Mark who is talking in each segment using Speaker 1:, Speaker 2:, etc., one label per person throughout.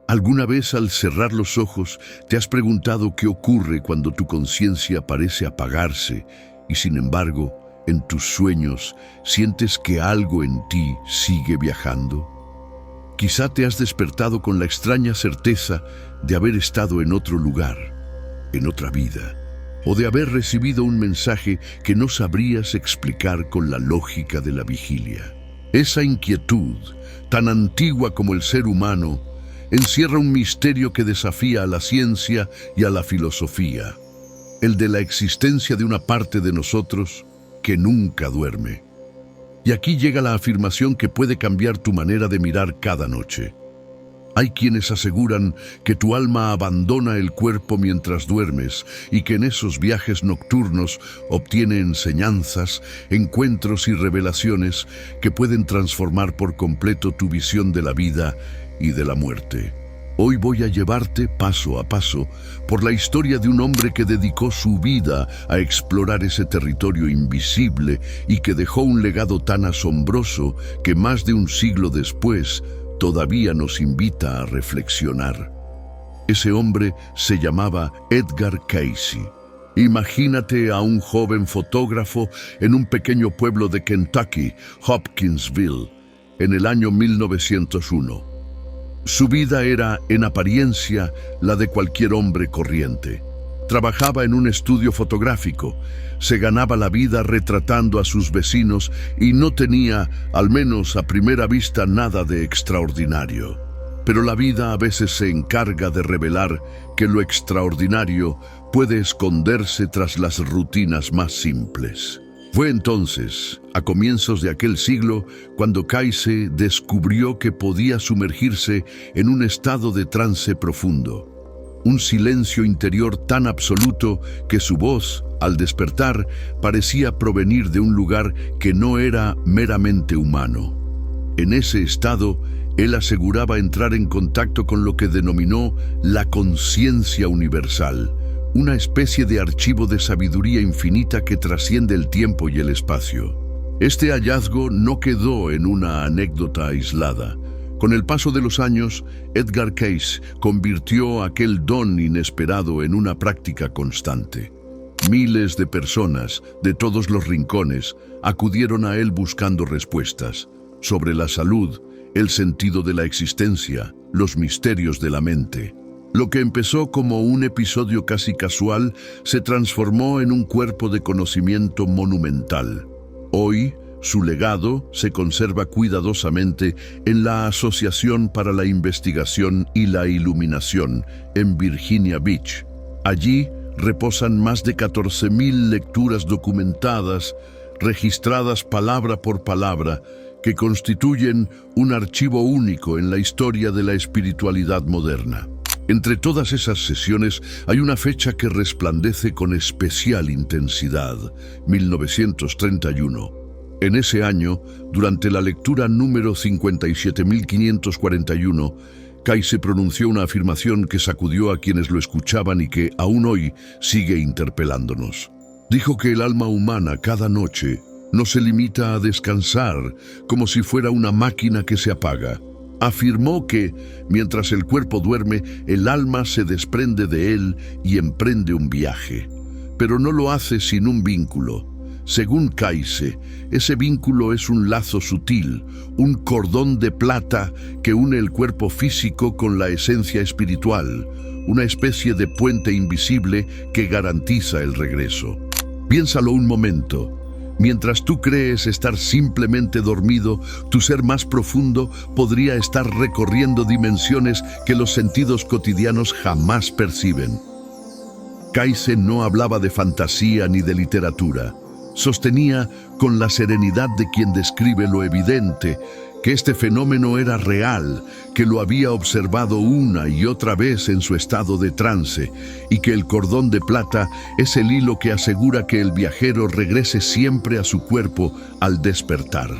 Speaker 1: ¿Alguna vez al cerrar los ojos te has preguntado qué ocurre cuando tu conciencia parece apagarse y sin embargo, en tus sueños sientes que algo en ti sigue viajando? Quizá te has despertado con la extraña certeza de haber estado en otro lugar, en otra vida, o de haber recibido un mensaje que no sabrías explicar con la lógica de la vigilia. Esa inquietud, tan antigua como el ser humano, encierra un misterio que desafía a la ciencia y a la filosofía, el de la existencia de una parte de nosotros que nunca duerme. Y aquí llega la afirmación que puede cambiar tu manera de mirar cada noche. Hay quienes aseguran que tu alma abandona el cuerpo mientras duermes y que en esos viajes nocturnos obtiene enseñanzas, encuentros y revelaciones que pueden transformar por completo tu visión de la vida y de la muerte. Hoy voy a llevarte paso a paso por la historia de un hombre que dedicó su vida a explorar ese territorio invisible y que dejó un legado tan asombroso que más de un siglo después todavía nos invita a reflexionar. Ese hombre se llamaba Edgar Cayce. Imagínate a un joven fotógrafo en un pequeño pueblo de Kentucky, Hopkinsville, en el año 1901. Su vida era, en apariencia, la de cualquier hombre corriente. Trabajaba en un estudio fotográfico, se ganaba la vida retratando a sus vecinos y no tenía, al menos a primera vista, nada de extraordinario. Pero la vida a veces se encarga de revelar que lo extraordinario puede esconderse tras las rutinas más simples. Fue entonces, a comienzos de aquel siglo, cuando Cayce descubrió que podía sumergirse en un estado de trance profundo. Un silencio interior tan absoluto que su voz, al despertar, parecía provenir de un lugar que no era meramente humano. En ese estado, él aseguraba entrar en contacto con lo que denominó la conciencia universal, una especie de archivo de sabiduría infinita que trasciende el tiempo y el espacio. Este hallazgo no quedó en una anécdota aislada. Con el paso de los años, Edgar Cayce convirtió aquel don inesperado en una práctica constante. Miles de personas, de todos los rincones, acudieron a él buscando respuestas sobre la salud, el sentido de la existencia, los misterios de la mente. Lo que empezó como un episodio casi casual se transformó en un cuerpo de conocimiento monumental. Hoy, su legado se conserva cuidadosamente en la Asociación para la Investigación y la Iluminación en Virginia Beach. Allí reposan más de 14.000 lecturas documentadas, registradas palabra por palabra, que constituyen un archivo único en la historia de la espiritualidad moderna. Entre todas esas sesiones hay una fecha que resplandece con especial intensidad: 1931. En ese año, durante la lectura número 57.541, Cayce pronunció una afirmación que sacudió a quienes lo escuchaban y que, aún hoy, sigue interpelándonos. Dijo que el alma humana cada noche no se limita a descansar como si fuera una máquina que se apaga. Afirmó que, mientras el cuerpo duerme, el alma se desprende de él y emprende un viaje. Pero no lo hace sin un vínculo. Según Cayce, ese vínculo es un lazo sutil, un cordón de plata que une el cuerpo físico con la esencia espiritual, una especie de puente invisible que garantiza el regreso. Piénsalo un momento. Mientras tú crees estar simplemente dormido, tu ser más profundo podría estar recorriendo dimensiones que los sentidos cotidianos jamás perciben. Cayce no hablaba de fantasía ni de literatura. Sostenía, con la serenidad de quien describe lo evidente, que este fenómeno era real, que lo había observado una y otra vez en su estado de trance, y que el cordón de plata es el hilo que asegura que el viajero regrese siempre a su cuerpo al despertar.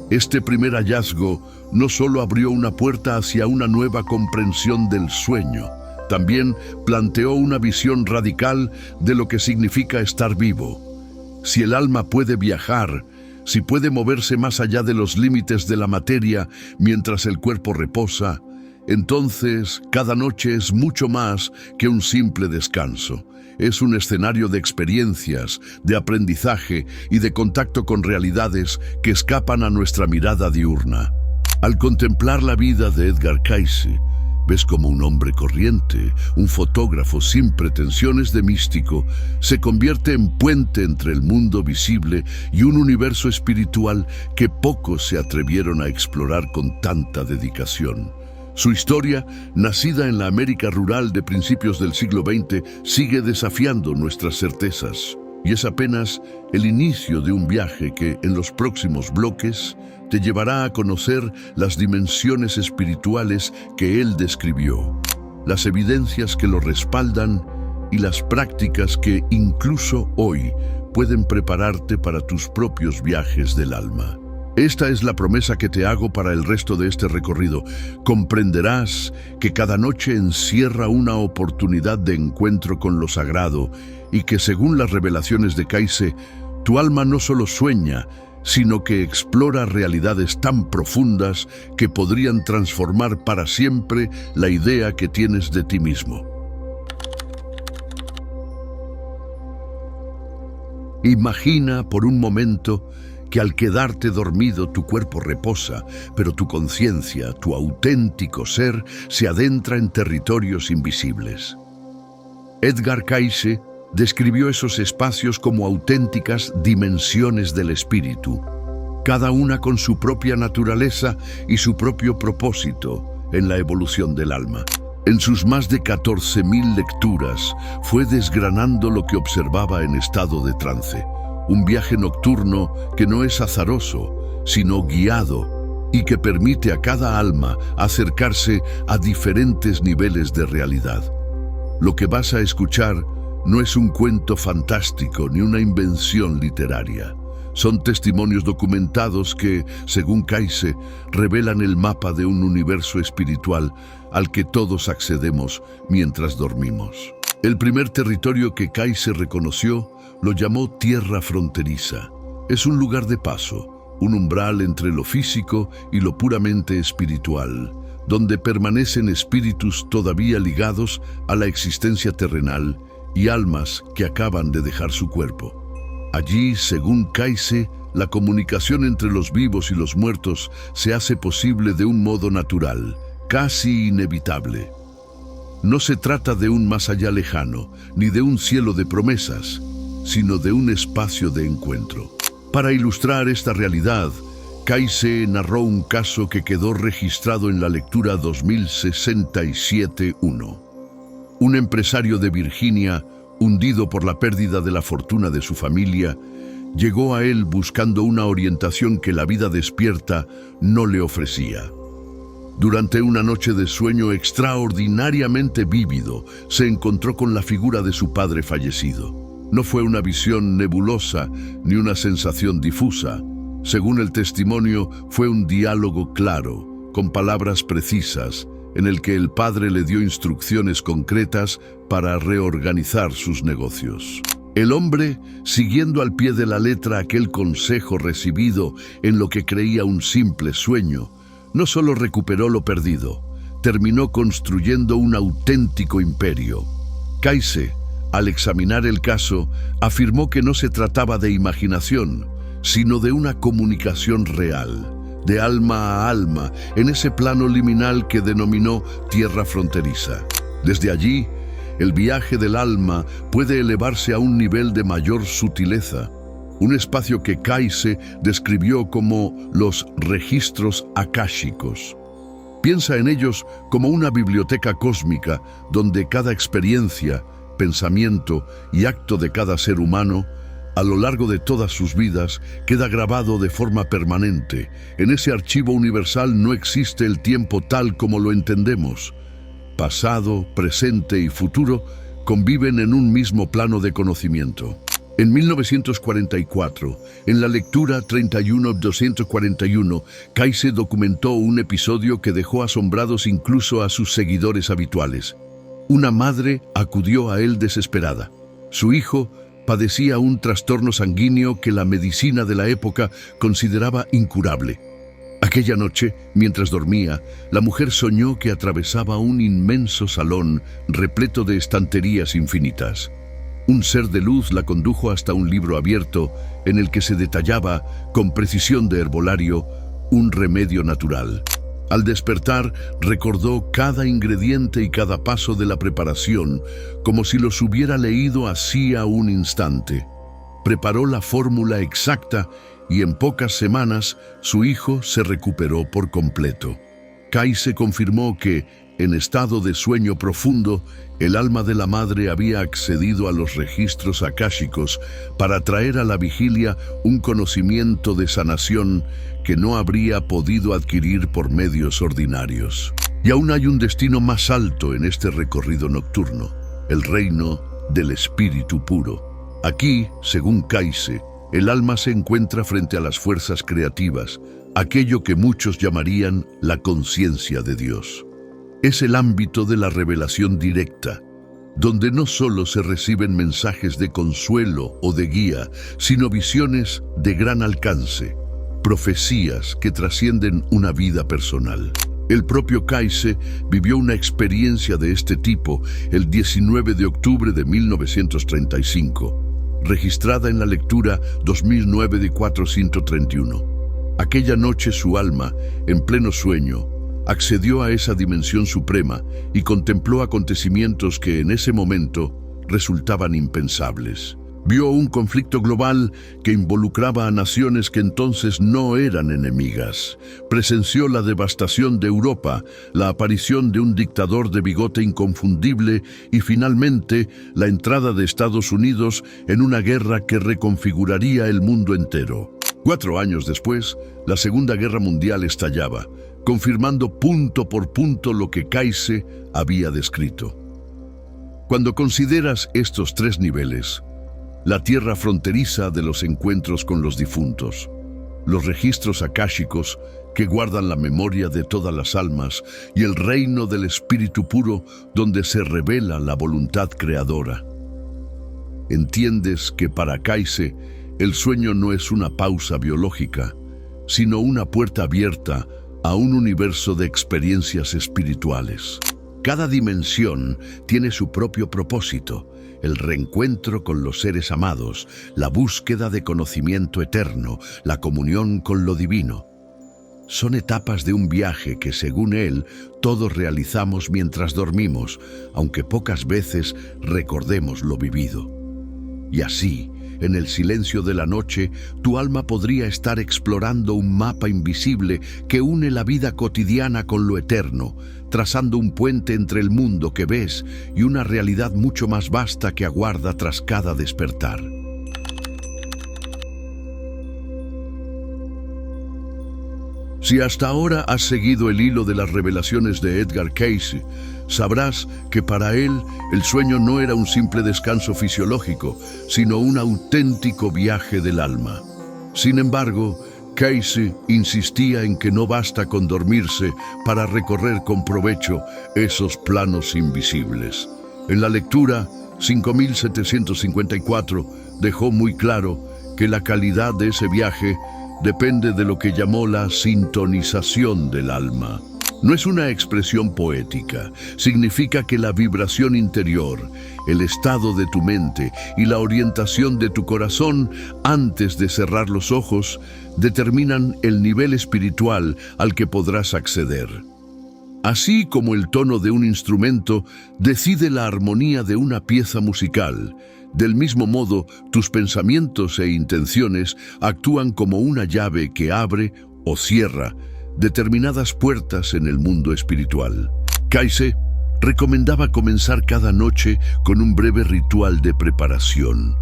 Speaker 1: Este primer hallazgo no solo abrió una puerta hacia una nueva comprensión del sueño, también planteó una visión radical de lo que significa estar vivo. Si el alma puede viajar, si puede moverse más allá de los límites de la materia mientras el cuerpo reposa, entonces cada noche es mucho más que un simple descanso. Es un escenario de experiencias, de aprendizaje y de contacto con realidades que escapan a nuestra mirada diurna. Al contemplar la vida de Edgar Cayce, ves como un hombre corriente, un fotógrafo sin pretensiones de místico, se convierte en puente entre el mundo visible y un universo espiritual que pocos se atrevieron a explorar con tanta dedicación. Su historia, nacida en la América rural de principios del siglo XX, sigue desafiando nuestras certezas. Y es apenas el inicio de un viaje que, en los próximos bloques, te llevará a conocer las dimensiones espirituales que él describió, las evidencias que lo respaldan y las prácticas que, incluso hoy, pueden prepararte para tus propios viajes del alma. Esta es la promesa que te hago para el resto de este recorrido. Comprenderás que cada noche encierra una oportunidad de encuentro con lo sagrado y que, según las revelaciones de Cayce, tu alma no solo sueña, sino que explora realidades tan profundas que podrían transformar para siempre la idea que tienes de ti mismo. Imagina por un momento que al quedarte dormido tu cuerpo reposa, pero tu conciencia, tu auténtico ser, se adentra en territorios invisibles. Edgar Cayce describió esos espacios como auténticas dimensiones del espíritu, cada una con su propia naturaleza y su propio propósito en la evolución del alma. En sus más de 14.000 lecturas fue desgranando lo que observaba en estado de trance. Un viaje nocturno que no es azaroso, sino guiado y que permite a cada alma acercarse a diferentes niveles de realidad. Lo que vas a escuchar no es un cuento fantástico ni una invención literaria. Son testimonios documentados que, según Cayce, revelan el mapa de un universo espiritual al que todos accedemos mientras dormimos. El primer territorio que Cayce reconoció lo llamó tierra fronteriza. Es un lugar de paso, un umbral entre lo físico y lo puramente espiritual, donde permanecen espíritus todavía ligados a la existencia terrenal y almas que acaban de dejar su cuerpo. Allí, según Cayce, la comunicación entre los vivos y los muertos se hace posible de un modo natural, casi inevitable. No se trata de un más allá lejano, ni de un cielo de promesas, sino de un espacio de encuentro. Para ilustrar esta realidad, Cayce narró un caso que quedó registrado en la lectura 2067-1. Un empresario de Virginia, hundido por la pérdida de la fortuna de su familia, llegó a él buscando una orientación que la vida despierta no le ofrecía. Durante una noche de sueño extraordinariamente vívido, se encontró con la figura de su padre fallecido. No fue una visión nebulosa ni una sensación difusa. Según el testimonio, fue un diálogo claro, con palabras precisas, en el que el padre le dio instrucciones concretas para reorganizar sus negocios. El hombre, siguiendo al pie de la letra aquel consejo recibido en lo que creía un simple sueño, no solo recuperó lo perdido, terminó construyendo un auténtico imperio. Cayce, al examinar el caso, afirmó que no se trataba de imaginación, sino de una comunicación real, de alma a alma, en ese plano liminal que denominó tierra fronteriza. Desde allí, el viaje del alma puede elevarse a un nivel de mayor sutileza, un espacio que Cayce describió como los registros akáshicos. Piensa en ellos como una biblioteca cósmica donde cada experiencia, pensamiento y acto de cada ser humano, a lo largo de todas sus vidas, queda grabado de forma permanente. En ese archivo universal no existe el tiempo tal como lo entendemos. Pasado, presente y futuro conviven en un mismo plano de conocimiento. En 1944, en la lectura 31-241, Cayce documentó un episodio que dejó asombrados incluso a sus seguidores habituales. Una madre acudió a él desesperada. Su hijo padecía un trastorno sanguíneo que la medicina de la época consideraba incurable. Aquella noche, mientras dormía, la mujer soñó que atravesaba un inmenso salón repleto de estanterías infinitas. Un ser de luz la condujo hasta un libro abierto en el que se detallaba, con precisión de herbolario, un remedio natural. Al despertar, recordó cada ingrediente y cada paso de la preparación, como si los hubiera leído así a un instante. Preparó la fórmula exacta y en pocas semanas su hijo se recuperó por completo. Kaise confirmó que, en estado de sueño profundo, el alma de la madre había accedido a los registros akáshicos para traer a la vigilia un conocimiento de sanación que no habría podido adquirir por medios ordinarios. Y aún hay un destino más alto en este recorrido nocturno, el reino del espíritu puro. Aquí, según Kaise, el alma se encuentra frente a las fuerzas creativas, aquello que muchos llamarían la conciencia de Dios. Es el ámbito de la revelación directa, donde no solo se reciben mensajes de consuelo o de guía, sino visiones de gran alcance, profecías que trascienden una vida personal. El propio Kaise vivió una experiencia de este tipo el 19 de octubre de 1935, registrada en la lectura 2009 de 431. Aquella noche su alma, en pleno sueño, accedió a esa dimensión suprema y contempló acontecimientos que en ese momento resultaban impensables. Vio un conflicto global que involucraba a naciones que entonces no eran enemigas. Presenció la devastación de Europa, la aparición de un dictador de bigote inconfundible y finalmente la entrada de Estados Unidos en una guerra que reconfiguraría el mundo entero. 4 años después, la Segunda Guerra Mundial estallaba, confirmando punto por punto lo que Kaise había descrito. Cuando consideras estos 3 niveles, la tierra fronteriza de los encuentros con los difuntos, los registros akáshicos que guardan la memoria de todas las almas y el reino del espíritu puro donde se revela la voluntad creadora. Entiendes que para Kaise el sueño no es una pausa biológica, sino una puerta abierta a un universo de experiencias espirituales. Cada dimensión tiene su propio propósito: el reencuentro con los seres amados, la búsqueda de conocimiento eterno, la comunión con lo divino. Son etapas de un viaje que, según él, todos realizamos mientras dormimos, aunque pocas veces recordemos lo vivido. Y así, en el silencio de la noche, tu alma podría estar explorando un mapa invisible que une la vida cotidiana con lo eterno, trazando un puente entre el mundo que ves y una realidad mucho más vasta que aguarda tras cada despertar. Si hasta ahora has seguido el hilo de las revelaciones de Edgar Cayce, sabrás que para él el sueño no era un simple descanso fisiológico, sino un auténtico viaje del alma. Sin embargo, Cayce insistía en que no basta con dormirse para recorrer con provecho esos planos invisibles. En la lectura 5754 dejó muy claro que la calidad de ese viaje depende de lo que llamó la sintonización del alma. No es una expresión poética, significa que la vibración interior, el estado de tu mente y la orientación de tu corazón antes de cerrar los ojos determinan el nivel espiritual al que podrás acceder. Así como el tono de un instrumento decide la armonía de una pieza musical, del mismo modo, tus pensamientos e intenciones actúan como una llave que abre o cierra determinadas puertas en el mundo espiritual. Cayce recomendaba comenzar cada noche con un breve ritual de preparación.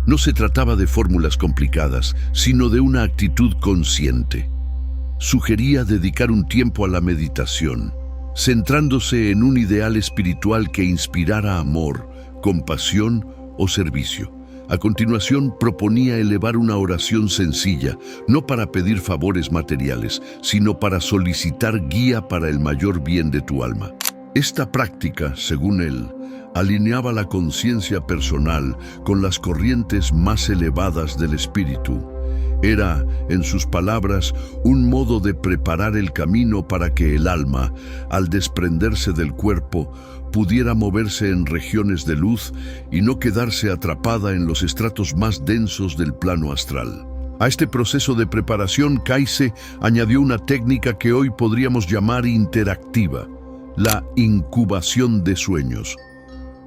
Speaker 1: No se trataba de fórmulas complicadas, sino de una actitud consciente. Sugería dedicar un tiempo a la meditación, centrándose en un ideal espiritual que inspirara amor, compasión o servicio. A continuación, proponía elevar una oración sencilla, no para pedir favores materiales, sino para solicitar guía para el mayor bien de tu alma. Esta práctica, según él, alineaba la conciencia personal con las corrientes más elevadas del espíritu, Era, en sus palabras, un modo de preparar el camino para que el alma, al desprenderse del cuerpo, pudiera moverse en regiones de luz y no quedarse atrapada en los estratos más densos del plano astral. A este proceso de preparación, Kayse añadió una técnica que hoy podríamos llamar interactiva, la incubación de sueños.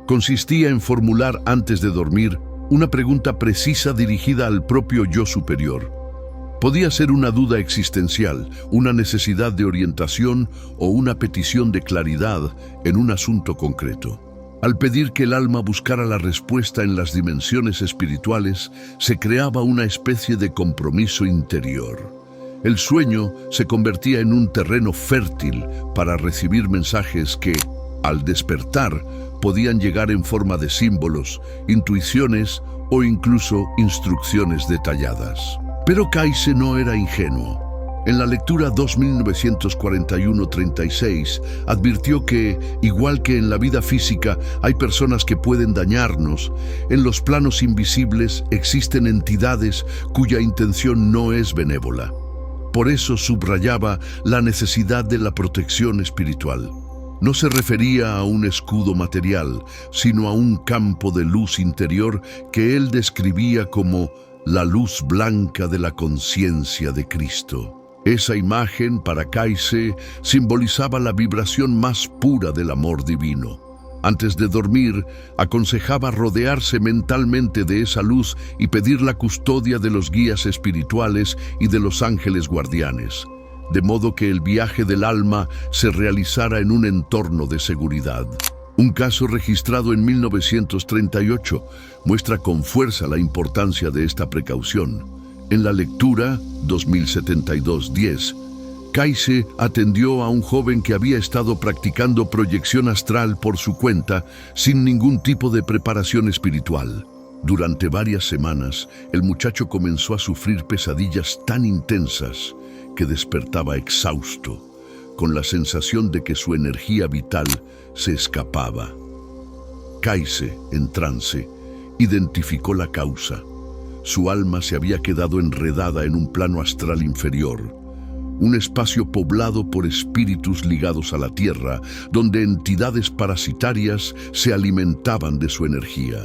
Speaker 1: Consistía en formular antes de dormir una pregunta precisa dirigida al propio yo superior. Podía ser una duda existencial, una necesidad de orientación o una petición de claridad en un asunto concreto. Al pedir que el alma buscara la respuesta en las dimensiones espirituales, se creaba una especie de compromiso interior. El sueño se convertía en un terreno fértil para recibir mensajes que, al despertar, podían llegar en forma de símbolos, intuiciones o incluso instrucciones detalladas. Pero Kayse no era ingenuo. En la lectura 2941-36 advirtió que, igual que en la vida física hay personas que pueden dañarnos, en los planos invisibles existen entidades cuya intención no es benévola. Por eso subrayaba la necesidad de la protección espiritual. No se refería a un escudo material, sino a un campo de luz interior que él describía como la luz blanca de la conciencia de Cristo. Esa imagen, para Kayse, simbolizaba la vibración más pura del amor divino. Antes de dormir, aconsejaba rodearse mentalmente de esa luz y pedir la custodia de los guías espirituales y de los ángeles guardianes, de modo que el viaje del alma se realizara en un entorno de seguridad. Un caso registrado en 1938 muestra con fuerza la importancia de esta precaución. En la lectura 2072-10, Kayse atendió a un joven que había estado practicando proyección astral por su cuenta sin ningún tipo de preparación espiritual. Durante varias semanas, el muchacho comenzó a sufrir pesadillas tan intensas que despertaba exhausto, con la sensación de que su energía vital se escapaba. Kayse, en trance, identificó la causa. Su alma se había quedado enredada en un plano astral inferior, un espacio poblado por espíritus ligados a la tierra, donde entidades parasitarias se alimentaban de su energía.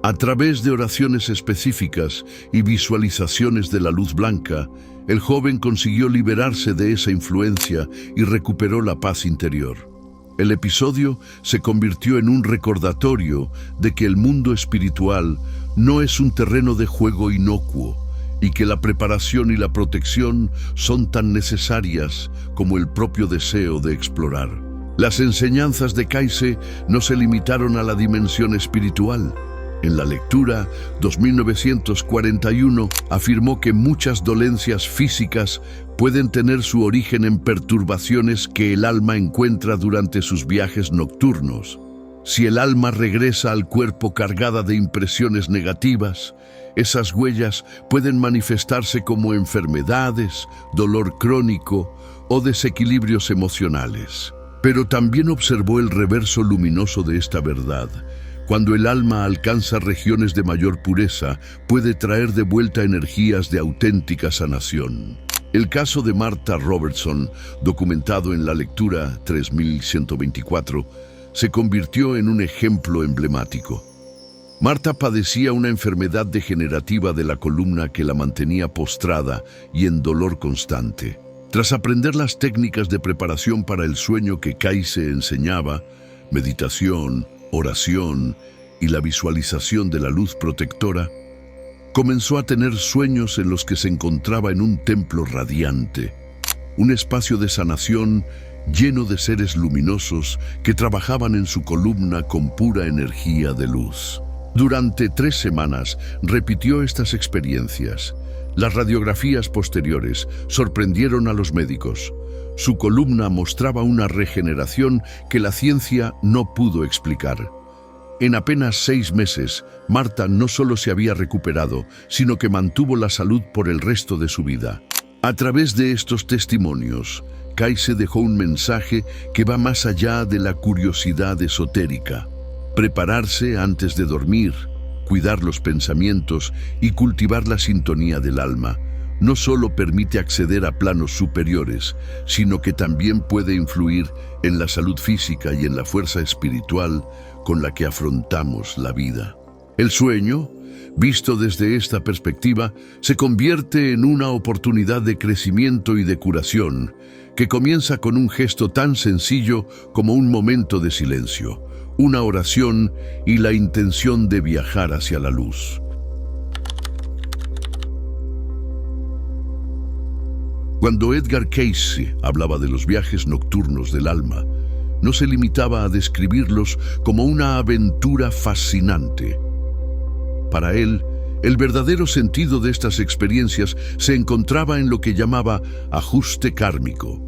Speaker 1: A través de oraciones específicas y visualizaciones de la luz blanca, el joven consiguió liberarse de esa influencia y recuperó la paz interior. El episodio se convirtió en un recordatorio de que el mundo espiritual no es un terreno de juego inocuo y que la preparación y la protección son tan necesarias como el propio deseo de explorar. Las enseñanzas de Kayse no se limitaron a la dimensión espiritual. En la lectura 2941 afirmó que muchas dolencias físicas pueden tener su origen en perturbaciones que el alma encuentra durante sus viajes nocturnos. Si el alma regresa al cuerpo cargada de impresiones negativas, esas huellas pueden manifestarse como enfermedades, dolor crónico o desequilibrios emocionales. Pero también observó el reverso luminoso de esta verdad. Cuando el alma alcanza regiones de mayor pureza, puede traer de vuelta energías de auténtica sanación. El caso de Martha Robertson, documentado en la lectura 3124, se convirtió en un ejemplo emblemático. Martha padecía una enfermedad degenerativa de la columna que la mantenía postrada y en dolor constante. Tras aprender las técnicas de preparación para el sueño que Kayse enseñaba, meditación, oración y la visualización de la luz protectora, comenzó a tener sueños en los que se encontraba en un templo radiante, un espacio de sanación lleno de seres luminosos que trabajaban en su columna con pura energía de luz. Durante 3 semanas repitió estas experiencias. Las radiografías posteriores sorprendieron a los médicos. Su columna mostraba una regeneración que la ciencia no pudo explicar. En apenas 6 meses, Martha no solo se había recuperado, sino que mantuvo la salud por el resto de su vida. A través de estos testimonios, Kayse dejó un mensaje que va más allá de la curiosidad esotérica. Prepararse antes de dormir, cuidar los pensamientos y cultivar la sintonía del alma no solo permite acceder a planos superiores, sino que también puede influir en la salud física y en la fuerza espiritual con la que afrontamos la vida. El sueño, visto desde esta perspectiva, se convierte en una oportunidad de crecimiento y de curación, que comienza con un gesto tan sencillo como un momento de silencio, una oración y la intención de viajar hacia la luz. Cuando Edgar Cayce hablaba de los viajes nocturnos del alma, no se limitaba a describirlos como una aventura fascinante. Para él, el verdadero sentido de estas experiencias se encontraba en lo que llamaba ajuste kármico,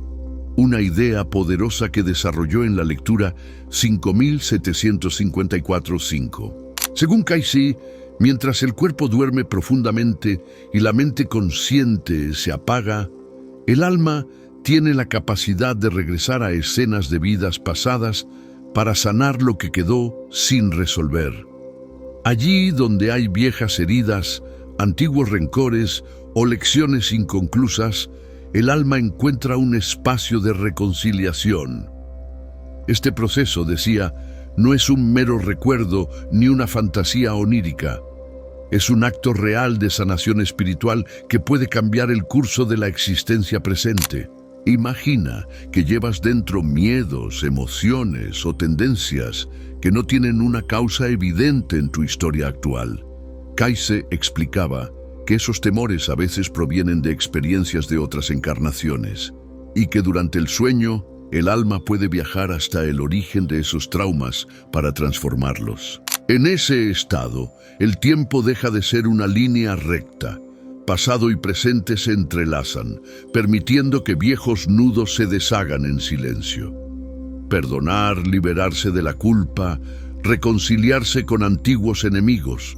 Speaker 1: una idea poderosa que desarrolló en la lectura 5754-5. Según Cayce, mientras el cuerpo duerme profundamente y la mente consciente se apaga, el alma tiene la capacidad de regresar a escenas de vidas pasadas para sanar lo que quedó sin resolver. Allí donde hay viejas heridas, antiguos rencores o lecciones inconclusas, el alma encuentra un espacio de reconciliación. Este proceso, decía, no es un mero recuerdo ni una fantasía onírica. Es un acto real de sanación espiritual que puede cambiar el curso de la existencia presente. Imagina que llevas dentro miedos, emociones o tendencias que no tienen una causa evidente en tu historia actual. Cayce explicaba que esos temores a veces provienen de experiencias de otras encarnaciones y que durante el sueño el alma puede viajar hasta el origen de esos traumas para transformarlos. En ese estado, el tiempo deja de ser una línea recta. Pasado y presente se entrelazan, permitiendo que viejos nudos se deshagan en silencio. Perdonar, liberarse de la culpa, reconciliarse con antiguos enemigos.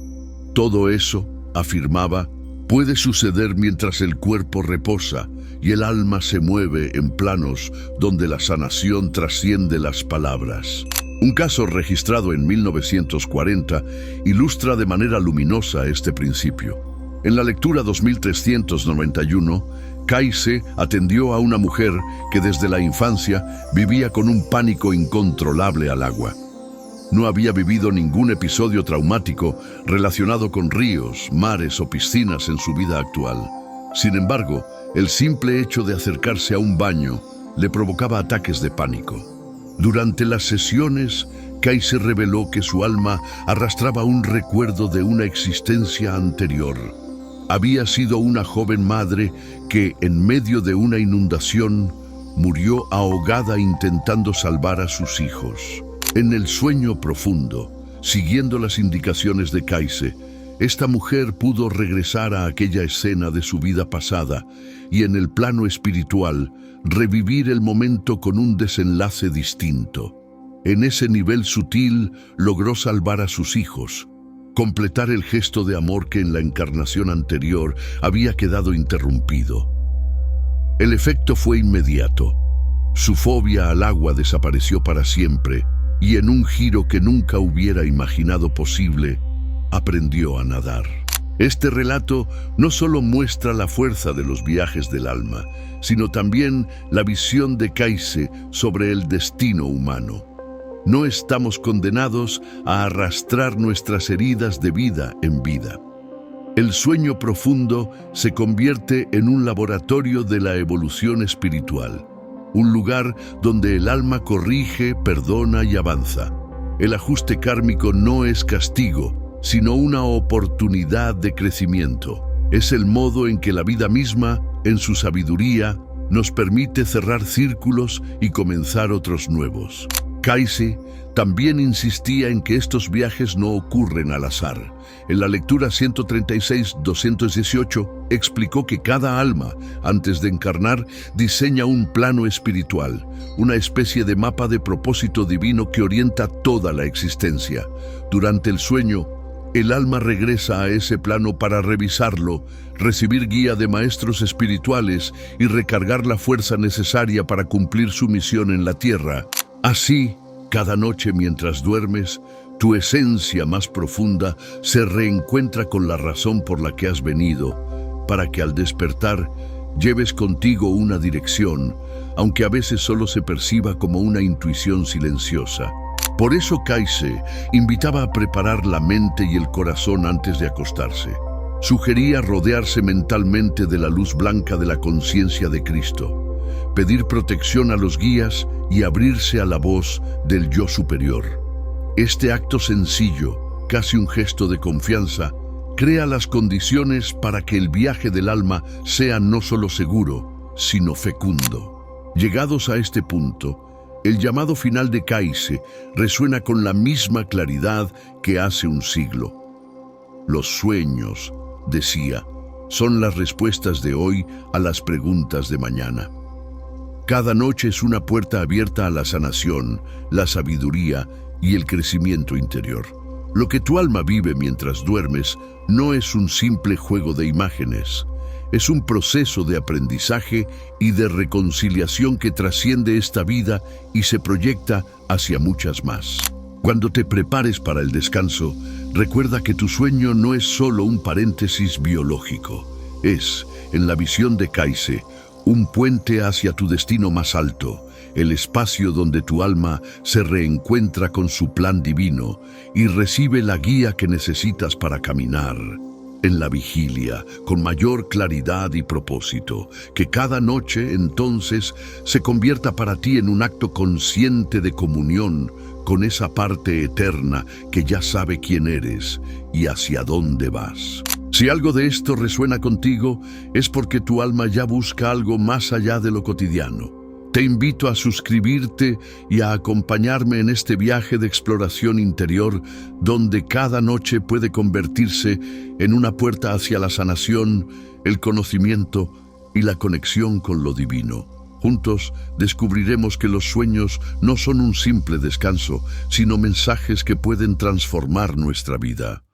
Speaker 1: Todo eso, afirmaba, puede suceder mientras el cuerpo reposa y el alma se mueve en planos donde la sanación trasciende las palabras. Un caso registrado en 1940 ilustra de manera luminosa este principio. En la lectura 2391, Cayce atendió a una mujer que desde la infancia vivía con un pánico incontrolable al agua. No había vivido ningún episodio traumático relacionado con ríos, mares o piscinas en su vida actual. Sin embargo, el simple hecho de acercarse a un baño le provocaba ataques de pánico. Durante las sesiones, Cayce reveló que su alma arrastraba un recuerdo de una existencia anterior. Había sido una joven madre que, en medio de una inundación, murió ahogada intentando salvar a sus hijos. En el sueño profundo, siguiendo las indicaciones de Cayce, esta mujer pudo regresar a aquella escena de su vida pasada y en el plano espiritual revivir el momento con un desenlace distinto. En ese nivel sutil logró salvar a sus hijos, completar el gesto de amor que en la encarnación anterior había quedado interrumpido. El efecto fue inmediato. Su fobia al agua desapareció para siempre y en un giro que nunca hubiera imaginado posible, aprendió a nadar. Este relato no solo muestra la fuerza de los viajes del alma, sino también la visión de Cayce sobre el destino humano. No estamos condenados a arrastrar nuestras heridas de vida en vida. El sueño profundo se convierte en un laboratorio de la evolución espiritual, un lugar donde el alma corrige, perdona y avanza. El ajuste kármico no es castigo, sino una oportunidad de crecimiento. Es el modo en que la vida misma, en su sabiduría, nos permite cerrar círculos y comenzar otros nuevos. Cayce también insistía en que estos viajes no ocurren al azar. En la lectura 136-218 explicó que cada alma, antes de encarnar, diseña un plano espiritual, una especie de mapa de propósito divino que orienta toda la existencia. Durante el sueño, el alma regresa a ese plano para revisarlo, recibir guía de maestros espirituales y recargar la fuerza necesaria para cumplir su misión en la tierra. Así, cada noche mientras duermes, tu esencia más profunda se reencuentra con la razón por la que has venido, para que al despertar lleves contigo una dirección, aunque a veces solo se perciba como una intuición silenciosa. Por eso Kaize invitaba a preparar la mente y el corazón antes de acostarse. Sugería rodearse mentalmente de la luz blanca de la conciencia de Cristo, pedir protección a los guías y abrirse a la voz del yo superior. Este acto sencillo, casi un gesto de confianza, crea las condiciones para que el viaje del alma sea no solo seguro, sino fecundo. Llegados a este punto, el llamado final de Kaize resuena con la misma claridad que hace un siglo. Los sueños, decía, son las respuestas de hoy a las preguntas de mañana. Cada noche es una puerta abierta a la sanación, la sabiduría y el crecimiento interior. Lo que tu alma vive mientras duermes no es un simple juego de imágenes. Es un proceso de aprendizaje y de reconciliación que trasciende esta vida y se proyecta hacia muchas más. Cuando te prepares para el descanso, recuerda que tu sueño no es solo un paréntesis biológico. Es, en la visión de Kaize, un puente hacia tu destino más alto, el espacio donde tu alma se reencuentra con su plan divino y recibe la guía que necesitas para caminar en la vigilia con mayor claridad y propósito. Que cada noche, entonces, se convierta para ti en un acto consciente de comunión con esa parte eterna que ya sabe quién eres y hacia dónde vas. Si algo de esto resuena contigo, es porque tu alma ya busca algo más allá de lo cotidiano. Te invito a suscribirte y a acompañarme en este viaje de exploración interior, donde cada noche puede convertirse en una puerta hacia la sanación, el conocimiento y la conexión con lo divino. Juntos descubriremos que los sueños no son un simple descanso, sino mensajes que pueden transformar nuestra vida.